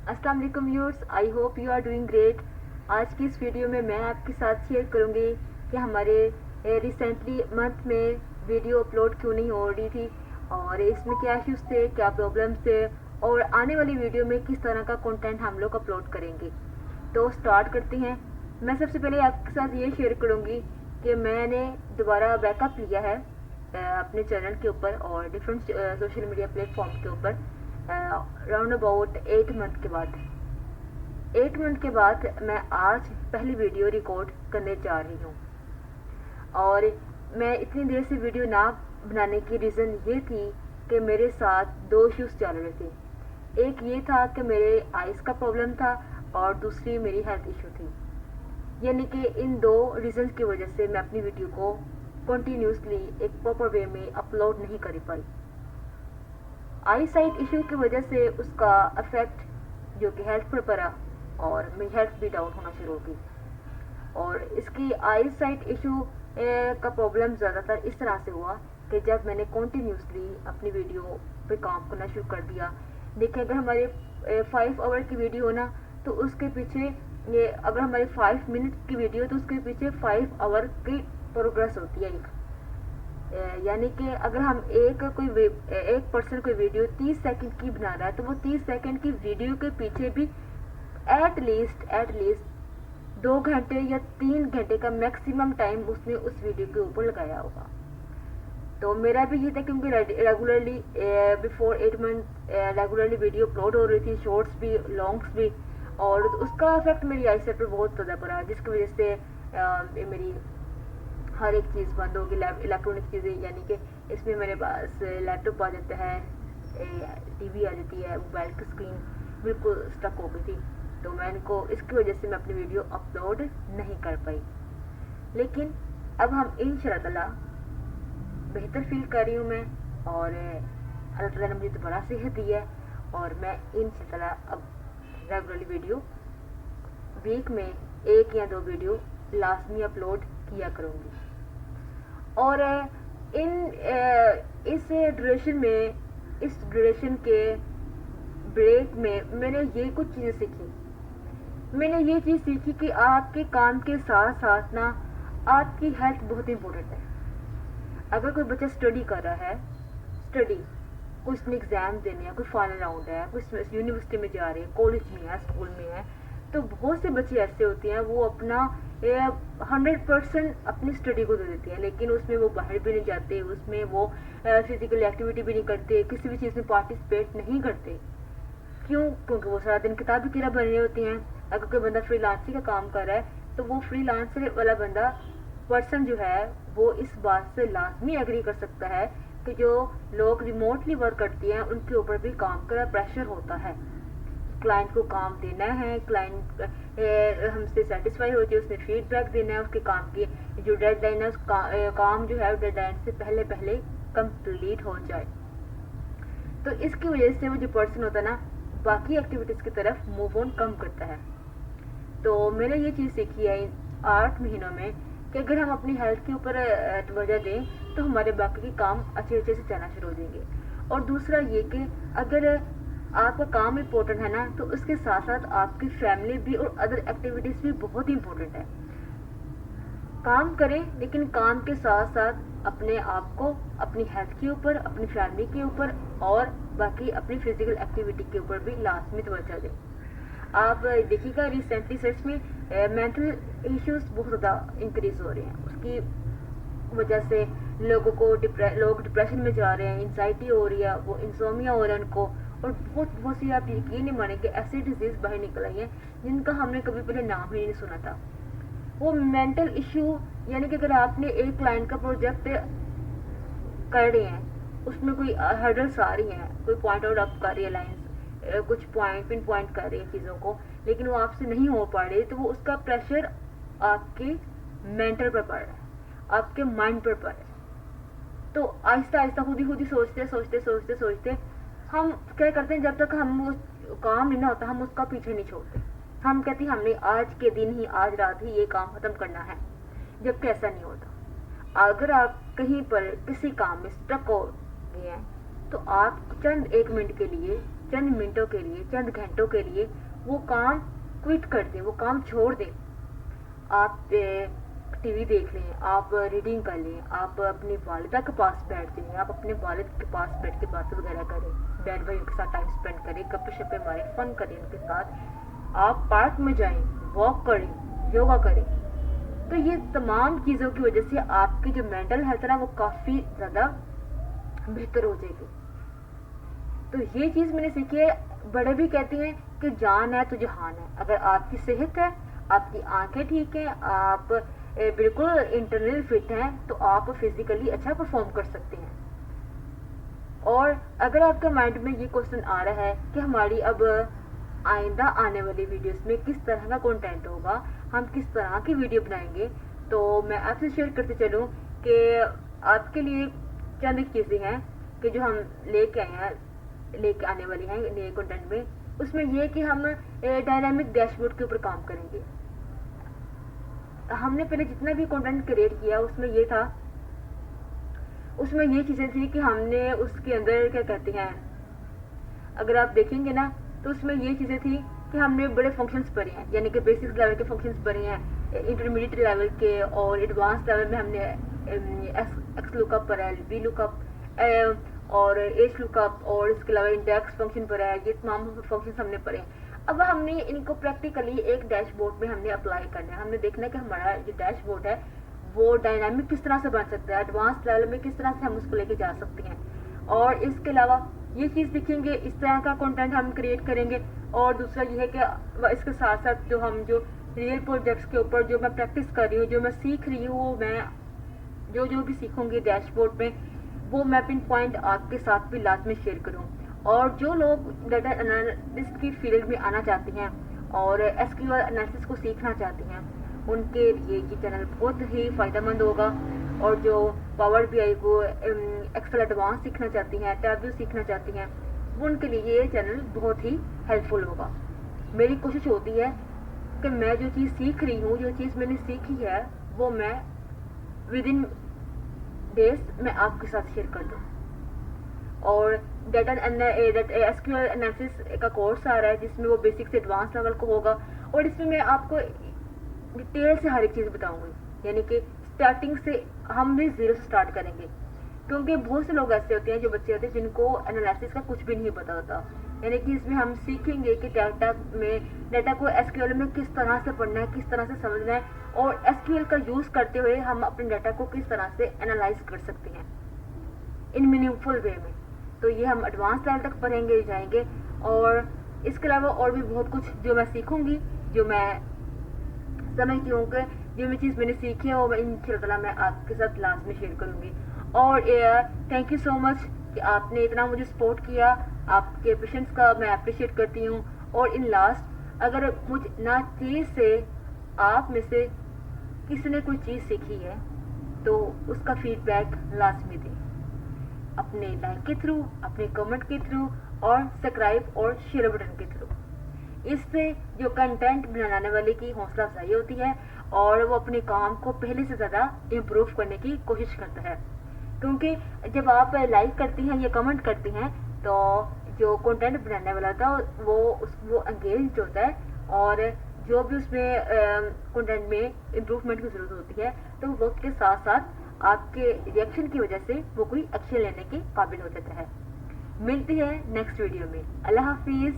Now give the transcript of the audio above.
अस्सलाम वालेकुम viewers, I hope you are doing great. आज की इस वीडियो में मैं आपके साथ शेयर करूंगी कि हमारे रिसेंटली मंथ में वीडियो अपलोड क्यों नहीं हो रही थी और इसमें क्या इश्यूज थे, क्या प्रॉब्लम्स थे और आने वाली वीडियो में किस तरह का कंटेंट हम लोग अपलोड करेंगे। तो स्टार्ट करते हैं। मैं सबसे पहले आपके साथ ये शेयर करूंगी कि मैंने दोबारा बैकअप लिया है अपने चैनल के ऊपर और डिफरेंट सोशल मीडिया प्लेटफॉर्म के ऊपर राउंड अबाउट 8 मंथ के बाद। 8 मंथ के बाद मैं आज पहली वीडियो रिकॉर्ड करने जा रही हूँ और मैं इतनी देर से वीडियो ना बनाने की रीज़न ये थी कि मेरे साथ दो इश्यूज चल रहे थे। एक ये था कि मेरे आइज़ का प्रॉब्लम था और दूसरी मेरी हेल्थ इशू थी, यानी कि इन दो रीज़न्स की वजह से मैं अपनी वीडियो को कंटिन्यूसली एक प्रॉपर वे में अपलोड नहीं कर पाई। आई साइट इशू की वजह से उसका इफेक्ट जो कि हेल्थ पर पड़ा और मेरी हेल्थ भी डाउन होना शुरू हो गई। और इसकी आई साइट इशू का प्रॉब्लम ज़्यादातर इस तरह से हुआ कि जब मैंने कंटिन्यूसली अपनी वीडियो पे काम करना शुरू कर दिया। देखिए, अगर हमारे 5 आवर की वीडियो हो ना तो उसके पीछे ये, अगर हमारी 5 मिनट की वीडियो तो उसके पीछे 5 आवर की प्रोग्रेस होती है यानी कि अगर हम एक पर्सन कोई वीडियो 30 सेकंड की बना रहा है तो वो 30 सेकंड की वीडियो के पीछे भी एट लीस्ट 2 घंटे या 3 घंटे का मैक्सिमम टाइम उसने उस वीडियो के ऊपर लगाया होगा। तो मेरा भी ये था क्योंकि regularly before 8 month regularly video upload हो रही थी, शॉर्ट्स भी लॉन्ग्स भी, और उसका इफेक्ट मेरी आई सेट पर बहुत ज़्यादा पड़ा जिसकी वजह से मेरी हर एक चीज़ बंद होगी। इलेक्ट्रॉनिक चीज़ें, यानी कि इसमें मेरे पास लैपटॉप आ जाता है, टीवी आ जाती है, मोबाइल की स्क्रीन बिल्कुल स्टक हो गई थी। तो मैं इनको इसकी वजह से मैं अपनी वीडियो अपलोड नहीं कर पाई। लेकिन अब हम इंशाअल्लाह बेहतर फील कर रही हूँ मैं, और अल्लाह ताला ने मुझे दोबारा सेहत दी है और मैं इंशाअल्लाह अब रेगुलरली वीडियो वीक में 1 या 2 वीडियो लाजमी अपलोड किया करूँगी। और इस ड्यूरेशन के ब्रेक में मैंने ये कुछ चीज़ें सीखी। मैंने ये चीज़ सीखी कि आपके काम के साथ साथ ना आपकी हेल्थ बहुत इम्पोर्टेंट है। अगर कोई बच्चा स्टडी कर रहा है, कोई उसने एग्ज़ाम देने हैं, कोई फाइनल राउंड है, कोई यूनिवर्सिटी में जा रहे हैं, कॉलेज में है, स्कूल में है, तो बहुत से बच्चे ऐसे होते हैं वो अपना 100% अपनी स्टडी को दे देते हैं, लेकिन उसमें वो बाहर भी नहीं जाते, उसमें वो फिजिकल एक्टिविटी भी नहीं करते, किसी भी चीज़ में पार्टिसिपेट नहीं करते। क्यों? क्योंकि वो सारा दिन किताबी कीड़ा बन रहे होते हैं। अगर कोई बंदा फ्रीलांसिंग का काम कर रहा है तो वो फ्रीलांसर वाला बंदा पर्सन जो है वो इस बात से लाजमी एग्री कर सकता है कि जो लोग रिमोटली वर्क करते हैं उनके ऊपर भी काम का प्रेशर होता है। क्लाइंट को काम देना है, क्लाइंट हमसे सेटिस्फाई हो जाए, उसने फीडबैक देना है, उसके काम की जो डेडलाइन है उस काम जो है डेडलाइन से पहले कंप्लीट हो जाए। तो इसकी वजह से वो जो पर्सन होता है ना बाकी एक्टिविटीज़ की तरफ मूव ऑन कम करता है। तो मैंने ये चीज़ सीखी है इन 8 महीनों में कि अगर हम अपनी हेल्थ के ऊपर तवज्जो दें तो हमारे बाकी के काम अच्छे से चलना शुरू हो जाएंगे। और दूसरा ये कि अगर आपका काम इम्पोर्टेंट है ना तो उसके साथ साथ आपकी फैमिली भी और अदर एक्टिविटीज़ भी बहुत ही इम्पोर्टेंट है। काम करें लेकिन काम के साथ साथ अपने आप को अपनी हेल्थ के ऊपर, अपनी फैमिली के ऊपर और बाकी अपनी फिजिकल एक्टिविटी के ऊपर भी लाजमी तवज्जो दें। आप देखिएगा रिसेंटली सर्च में मेंटल इश्यूज बहुत ज़्यादा इंक्रीज हो रहे हैं। उसकी वजह से लोगों को लोग डिप्रेशन में जा रहे हैं, इंजाइटी हो रही है, वो इंसोमिया हो रहा है उनको, और बहुत सी आप यकीन नहीं मानेंगे ऐसी डिजीज बाहर निकल आई हैं जिनका हमने कभी पहले नाम ही नहीं सुना था। वो मेंटल इश्यू, यानी कि अगर आपने एक क्लाइंट का प्रोजेक्ट कर रहे हैं, उसमें कोई हर्डल्स आ रही हैं, कोई पॉइंट आउट आप कर रही है लाइन्स, कुछ पिन पॉइंट कर रही है चीज़ों को, लेकिन वो आपसे नहीं हो पा रही, तो वो उसका प्रेशर आपके मेंटल पर पड़ रहा है, आपके माइंड पर पड़ रहा है। तो आहिस्ता आहिस्ता खुद ही सोचते हम क्या करते हैं, जब तक हम वो काम नहीं ना होता हम उसका पीछे नहीं छोड़ते। हम कहते हैं हमने आज के दिन ही, आज रात ही ये काम खत्म करना है, जबकि ऐसा नहीं होता। अगर आप कहीं पर किसी काम में स्टक हो गए हैं तो आप चंद 1 मिनट के लिए चंद मिनटों के लिए, चंद घंटों के लिए वो काम क्विट कर दें, वो काम छोड़ दें। आप टीवी देख लें, आप रीडिंग कर लें, आप अपनी वालिदा के पास बैठ जाएं, आप अपने वालिद के पास बैठ के बातें वगैरह करें, डैड भाई उनके साथ टाइम स्पेंड करें, गप्पे शप्पे मारें, फन करें उनके साथ। आप पार्क में जाएं, वॉक करें, योगा करें। तो ये तमाम चीज़ों की वजह से आपकी जो मेंटल हेल्थ है ना वो काफ़ी ज़्यादा बेहतर हो जाएगी। तो ये चीज़ मैंने सीखी है। बड़े भी कहते हैं कि जान है तो जहान है। अगर आपकी सेहत है, आपकी आंखें ठीक हैं, आप बिल्कुल इंटरनल फिट हैं, तो आप फिजिकली अच्छा परफॉर्म कर सकते हैं। और अगर आपके माइंड में ये क्वेश्चन आ रहा है कि हमारी अब आइंदा आने वाली वीडियोस में किस तरह का कंटेंट होगा, हम किस तरह की वीडियो बनाएंगे, तो मैं आपसे शेयर करते चलूँ कि आपके लिए चंद चीज़ें हैं कि जो हम लेके आने वाली हैं नए कंटेंट में। उसमें ये कि हम डायनामिक डैशबोर्ड के ऊपर काम करेंगे। हमने पहले जितना भी कंटेंट क्रिएट किया उसमें ये चीज़ें थी कि हमने उसके अंदर क्या कहते हैं, अगर आप देखेंगे ना तो उसमें ये चीज़ें थी कि हमने बड़े फंक्शंस पढ़े हैं, यानी कि बेसिक लेवल के फंक्शंस पढ़े हैं, इंटरमीडिएट लेवल के और एडवांस लेवल में हमने एक्स लुकअप पढ़ा है, वी लुकअप और एच लुकअप और इसके अलावा इंडेक्स फंक्शन पढ़ा है। ये तमाम फंक्शंस हमने पढ़े हैं। अब हमने इनको प्रैक्टिकली एक डैशबोर्ड में हमने अप्लाई करना है। हमने देखना है कि हमारा जो डैशबोर्ड है वो डायनामिक किस तरह से बन सकता है, एडवांस लेवल में किस तरह से हम उसको लेके जा सकते हैं। और इसके अलावा ये चीज़ दिखेंगे, इस तरह का कंटेंट हम क्रिएट करेंगे। और दूसरा ये है कि इसके साथ साथ जो रियल प्रोजेक्ट्स के ऊपर जो मैं प्रैक्टिस कर रही हूँ, जो मैं सीख रही हूँ, वो मैं जो भी सीखूंगी डैशबोर्ड में, वो मैं पिन पॉइंट आपके साथ भी लाजमी शेयर करूँ। और जो लोग डाटा एनालिस्ट की फील्ड में आना चाहते हैं और एसक्यूएल एनालिसिस को सीखना चाहते हैं, उनके लिए ये चैनल बहुत ही फ़ायदेमंद होगा। और जो पावर बीआई को एक्सेल एडवांस सीखना चाहती हैं, टैब्यू सीखना चाहती हैं, वो उनके लिए ये चैनल बहुत ही हेल्पफुल होगा। मेरी कोशिश होती है कि मैं जो चीज़ सीख रही हूँ, जो चीज़ मैंने सीखी है, वो मैं विद इन डेज मैं आपके साथ शेयर कर दूँ। और डाटा एसक्यूएल एनालिसिस का कोर्स आ रहा है जिसमें वो बेसिक से एडवांस लेवल को होगा। और इसमें मैं आपको डिटेल से हर एक चीज़ बताऊंगी, यानी कि स्टार्टिंग से हम भी जीरो से स्टार्ट करेंगे। क्योंकि बहुत से लोग ऐसे होते हैं, जो बच्चे होते हैं जिनको एनालिसिस का कुछ भी नहीं पता होता। यानी कि इसमें हम सीखेंगे कि डाटा को एसक्यूएल में किस तरह से पढ़ना है, किस तरह से समझना है, और एसक्यूएल का यूज़ करते हुए हम अपने डाटा को किस तरह से एनालाइज कर सकते हैं इन मीनिंगफुल वे में। तो ये हम एडवांस लेवल तक पढ़ेंगे जाएंगे। और इसके अलावा और भी बहुत कुछ जो मैं सीखूंगी, जो मैं समझती हूँ कि जो भी चीज़ मैंने सीखी है वो मैं इंशाल्लाह मैं आपके साथ लास्ट में शेयर करूँगी। और थैंक यू सो मच कि आपने इतना मुझे सपोर्ट किया। आपके पेशेंस का मैं अप्रिशिएट करती हूँ। और इन लास्ट, अगर मुझ ना चीज़ से आप में से किसी ने कोई चीज़ सीखी है तो उसका फीडबैक लाजमी दें, अपने लाइक के थ्रू, अपने कमेंट के थ्रू, और सब्सक्राइब और शेयर बटन के थ्रू। इससे जो कंटेंट बनाने वाले की हौसला अफजाई होती है और वो अपने काम को पहले से ज़्यादा इम्प्रूव करने की कोशिश करता है। क्योंकि जब आप लाइक करती हैं या कमेंट करती हैं तो जो कंटेंट बनाने वाला था वो एंगेज होता है, और जो भी उसमें कंटेंट में इम्प्रूवमेंट की ज़रूरत होती है तो वक्त के साथ साथ आपके रिएक्शन की वजह से वो कोई एक्शन लेने के काबिल हो जाता है। मिलती है नेक्स्ट वीडियो में। अल्लाह हाफिज़।